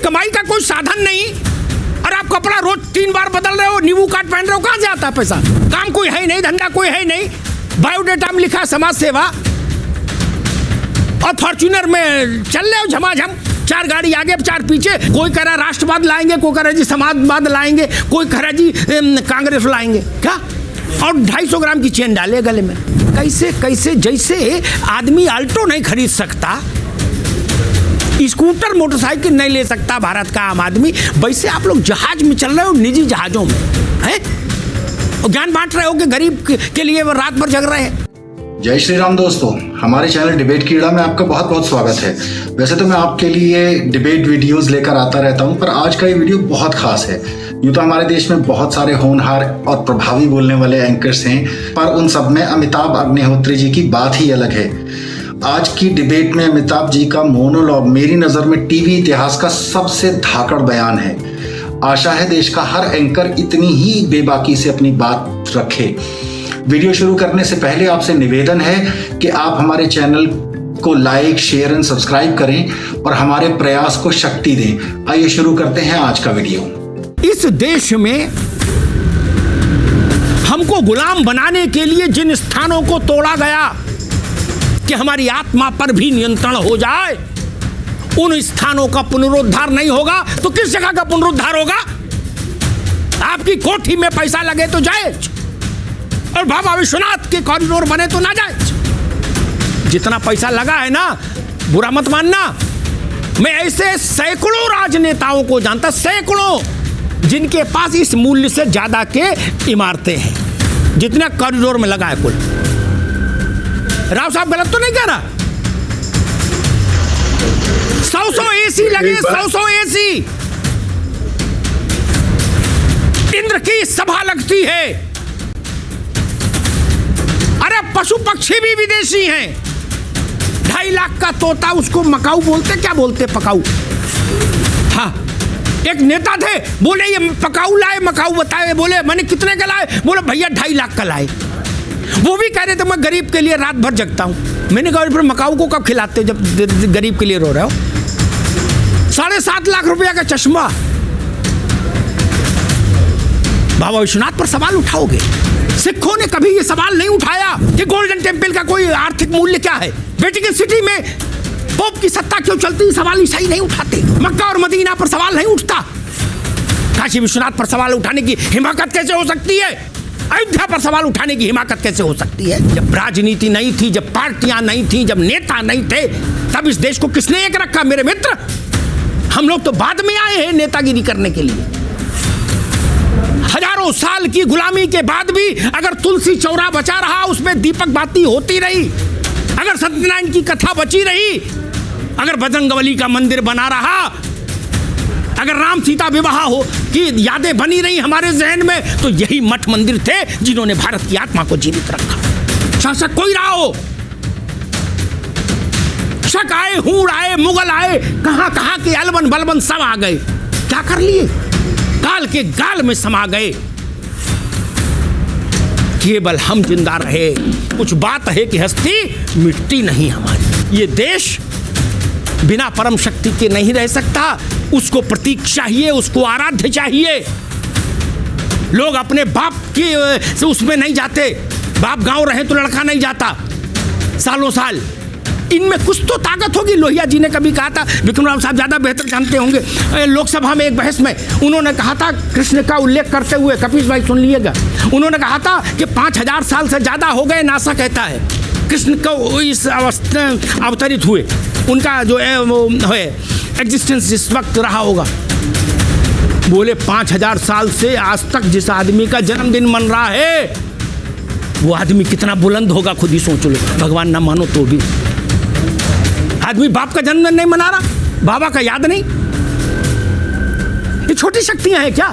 कमाई का कोई साधन नहीं और आप कपड़ा रोज 3 बार बदल रहे हो, नींबू काट पहन रहे हो, कहाँ से आता है पैसा? काम कोई है नहीं, धंधा कोई है नहीं, बायोडेटा में लिखा समाज सेवा और फॉर्च्यूनर में चल रहे हो झमाझम, 4 गाड़ी आगे 4 पीछे। कोई कह रहा राष्ट्रवाद लाएंगे, कोई कह रहा जी समाजवाद लाएंगे, कोई कह रहा जी कांग्रेस लाएंगे। क्या? और 250 ग्राम की चेन डाले गले में। कैसे कैसे जैसे आदमी अल्टो नहीं खरीद सकता, स्कूटर मोटरसाइकिल नहीं ले सकता भारत का आम आदमी, वैसे आप लोग जहाज में चल रहे हो, निजी जहाजों में हैं, और ज्ञान बांट रहे हो कि गरीब के लिए वो रात भर जग रहे हैं। जय श्री राम दोस्तों, हमारे चैनल डिबेट कीड़ा में आपका बहुत बहुत स्वागत है। वैसे तो मैं आपके लिए डिबेट वीडियोस लेकर आता रहता हूं, पर आज का ये वीडियो बहुत खास है। यूँ तो हमारे देश में बहुत सारे होनहार और प्रभावी बोलने वाले एंकर्स हैं, पर उन सब में अमिताभ अग्निहोत्री जी की बात ही अलग है। आज की डिबेट में अमिताभ जी का मोनोलॉग मेरी नज़र में टीवी इतिहास का सबसे धाकड़ बयान है। आशा है देश का हर एंकर इतनी ही बेबाकी से अपनी बात रखे। वीडियो शुरू करने से पहले आपसे निवेदन है कि आप हमारे चैनल को लाइक, शेयर एंड सब्सक्राइब करें और हमारे प्रयास को शक्ति दें। आइए शुरू करते हैं आज का वीडियो। इस देश में हमको गुलाम बनाने के लिए जिन स्थानों को तोड़ा गया कि हमारी आत्मा पर भी नियंत्रण हो जाए, उन स्थानों का पुनरुद्धार नहीं होगा तो किस जगह का पुनरुद्धार होगा? आपकी कोठी में पैसा लगे तो जायज, और बाबा विश्वनाथ के कॉरिडोर बने तो ना जायज। जितना पैसा लगा है ना, बुरा मत मानना, मैं ऐसे सैकड़ों राजनेताओं को जानता, सैकड़ों, जिनके पास इस मूल्य से ज्यादा के इमारतें हैं जितना कॉरिडोर में लगा है कुल। राव साहब गलत तो नहीं कह रहा? 100 एसी लगे, 100 एसी। इंद्र की सभा लगती है। अरे पशु पक्षी भी विदेशी हैं। 2.5 लाख का तोता, उसको मकाऊ बोलते, क्या बोलते? पकाऊ। हाँ, एक नेता थे, बोले ये पकाऊ लाए, मकाऊ बताए, बोले मैंने कितने का लाए? बोले भैया 2.5 लाख का लाए। वो भी कह रहे थे मैं गरीब के लिए रात भर जगता हूं। मैंने कहा फिर मकाऊ को कब खिलाते हो जब गरीब के लिए रो रहे हो? 7.5 लाख रुपया का चश्मा। बाबा विश्वनाथ पर सवाल उठाओगे? सिखों ने कभी ये सवाल नहीं उठाया कि गोल्डन टेम्पल का कोई आर्थिक मूल्य क्या है, वेटिकन सिटी में पोप की सत्ता क्यों चलती, सवाल ईसाई नहीं उठाते। मक्का और मदीना पर सवाल नहीं उठता। काशी विश्वनाथ पर सवाल उठाने की हिमाकत कैसे हो सकती है? अयोध्या पर सवाल उठाने की हिमाकत कैसे हो सकती है? जब राजनीति नहीं थी, जब पार्टियां नहीं थी, जब नेता नहीं थे, तब इस देश को किसने एक रखा? मेरे मित्र, हम लोग तो बाद में आए हैं नेतागिरी करने के लिए। हजारों साल की गुलामी के बाद भी अगर तुलसी चौरा बचा रहा, उसमें दीपक बाती होती रही, अगर सत्यनारायण की कथा बची रही, अगर बजरंगबली का मंदिर बना रहा, अगर राम सीता विवाह हो की यादें बनी रही हमारे जहन में, तो यही मठ मंदिर थे जिन्होंने भारत की आत्मा को जीवित रखा। शासक कोई रहा हो, शक आए, हूड़ आए, मुगल आए, कहां कहां के अलबन बलबन सब आ गए। क्या कर लिए? काल के गाल में समा गए। केवल हम जिंदा रहे। कुछ बात है कि हस्ती मिटती नहीं हमारी। ये देश बिना परम शक्ति के नहीं रह सकता। उसको प्रतीक चाहिए, उसको आराध्य चाहिए। लोग अपने बाप की से उसमें नहीं जाते। बाप गांव रहे तो लड़का नहीं जाता सालों साल। इनमें कुछ तो ताकत होगी। लोहिया जी ने कभी कहा था, विक्रम राव साहब ज्यादा बेहतर जानते होंगे, लोकसभा में एक बहस में उन्होंने कहा था, कृष्ण का उल्लेख करते हुए, कपीश भाई सुन लीजिएगा, उन्होंने कहा था कि 5000 साल से ज्यादा हो गए, नासा कहता है, कृष्ण को इस अवस्था अवतरित हुए। उनका जो है वो है एग्जिस्टेंस जिस वक्त रहा होगा। बोले 5000 साल से आज तक जिस आदमी का जन्मदिन मन रहा है, वो आदमी कितना बुलंद होगा, खुद ही सोच लो। भगवान ना मानो तो भी आदमी बाप का जन्मदिन नहीं मना रहा, बाबा का याद नहीं। ये छोटी शक्तियां हैं क्या?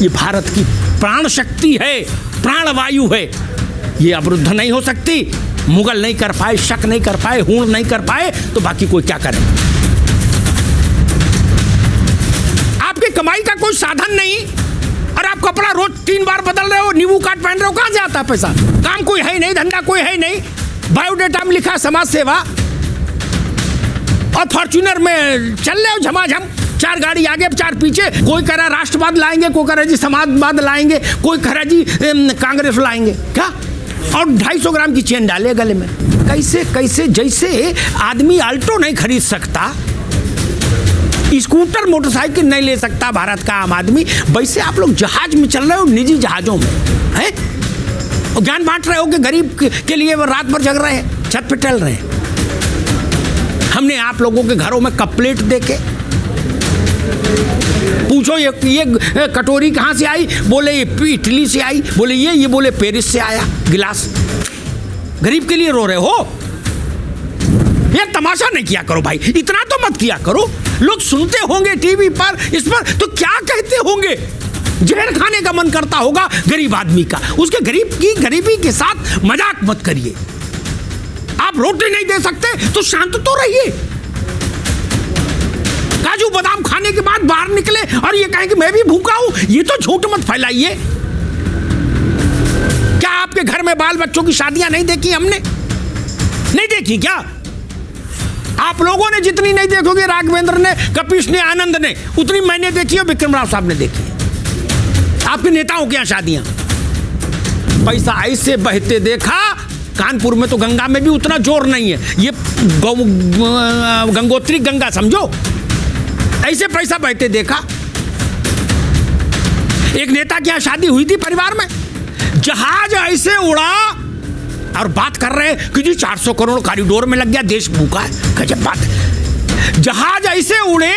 ये भारत की प्राण शक्ति है, प्राणवायु है। ये अवरुद्ध नहीं हो सकती। मुगल नहीं कर पाए, शक नहीं कर पाए, हूण नहीं कर पाए, तो बाकी कोई क्या करे? आपकी कमाई का कोई साधन नहीं और आप कपड़ा रोज 3 बार बदल रहे हो, नींबू काट पहन रहे हो, कहां से आता है पैसा? काम कोई है नहीं, धंधा कोई है नहीं, बायोडेटा में लिखा समाज सेवा और फॉर्च्यूनर में चल रहे हो झमाझम, चार गाड़ी आगे, चार पीछे। कोई कह रहा राष्ट्रवाद लाएंगे, कोई कह रहा जी समाजवाद लाएंगे, कोई कह रहा जी कांग्रेस लाएंगे। क्या? और 250 ग्राम की चेन डाले गले में। कैसे कैसे? जैसे आदमी अल्टो नहीं खरीद सकता, स्कूटर मोटरसाइकिल नहीं ले सकता भारत का आम आदमी, वैसे आप लोग जहाज में चल रहे हो, निजी जहाजों में हैं, और ज्ञान बांट रहे हो कि गरीब के लिए वो रात भर जग रहे हैं, छत पे टहल रहे हैं। हमने आप लोगों के घरों में कप प्लेट देखे, पूछो ये कटोरी कहाँ से आई, बोले ये इटली से आई, बोले ये बोले पेरिस से आया गिलास। गरीब के लिए रो रहे हो? ये तमाशा नहीं किया करो भाई, इतना तो मत किया करो। लोग सुनते होंगे टीवी पर, इस पर, तो क्या कहते होंगे? जहर खाने का मन करता होगा गरीब आदमी का। उसके गरीबी के साथ मजाक मत करिए। आप रोटी नहीं दे सकते तो शांत तो रहिए। काजू बादाम खाने के बाद बाहर निकले और ये कहें कि मैं भी भूखा हूं, ये तो झूठ मत फैलाइए। क्या आपके घर में बाल बच्चों की शादियां नहीं देखी हमने? नहीं देखी क्या? आप लोगों ने जितनी नहीं देखोगे, राघवेंद्र ने, कपिश ने, आनंद ने, उतनी मैंने देखी और विक्रम राव साहब ने देखी है। आपके नेताओं के यहाँ शादियां पैसा ऐसे बहते देखा। कानपुर में तो गंगा में भी उतना जोर नहीं है, ये गंगोत्री गंगा समझो, ऐसे पैसा बहते देखा। एक नेता के यहाँ शादी हुई थी परिवार में, जहाज ऐसे उड़ा और बात कर रहे हैं कि जी 400 करोड़ कॉरिडोर में लग गया, देश भूखा है। गजब बात है। जहाज ऐसे उड़े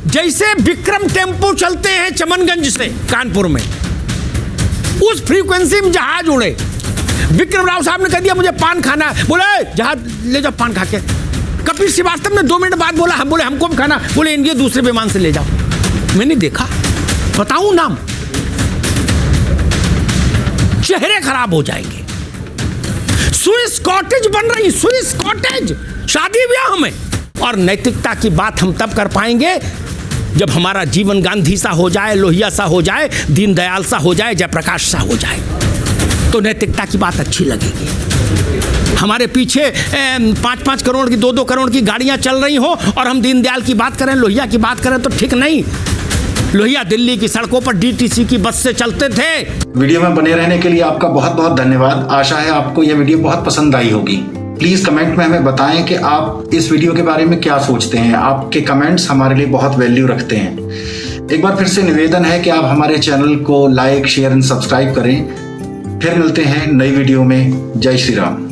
जैसे विक्रम टेम्पो चलते हैं चमनगंज से कानपुर में, उस फ्रीक्वेंसी में जहाज उड़े। विक्रम राव साहब ने कह दिया मुझे पान खाना है, बोले जहाज ले जाओ पान खा के। कपिल श्रीवास्तव ने 2 मिनट बाद बोला, हम बोले हमको भी खाना, बोले इनके दूसरे विमान से ले जाओ। मैंने देखा, बताऊं नाम, चेहरे खराब हो जाएंगे। स्विस कॉटेज बन रही, स्विस कॉटेज शादी ब्याह में। और नैतिकता की बात हम तब कर पाएंगे जब हमारा जीवन गांधी सा हो जाए, लोहिया सा हो जाए, दीनदयाल सा हो जाए, जयप्रकाश सा हो जाए, तो नैतिकता की बात अच्छी लगेगी। हमारे पीछे 5-5 करोड़ की, 2-2 करोड़ की गाड़ियां चल रही हो और हम दीनदयाल की बात करें, लोहिया की बात करें, तो ठीक नहीं। लोहिया दिल्ली की सड़कों पर डीटीसी की बस से चलते थे। वीडियो में बने रहने के लिए आपका बहुत बहुत धन्यवाद। आशा है आपको यह वीडियो बहुत पसंद आई होगी। प्लीज कमेंट में हमें बताएं कि आप इस वीडियो के बारे में क्या सोचते हैं। आपके कमेंट्स हमारे लिए बहुत वैल्यू रखते हैं। एक बार फिर से निवेदन है कि आप हमारे चैनल को लाइक, शेयर एंड सब्सक्राइब करें। फिर मिलते हैं नई वीडियो में। जय श्री राम।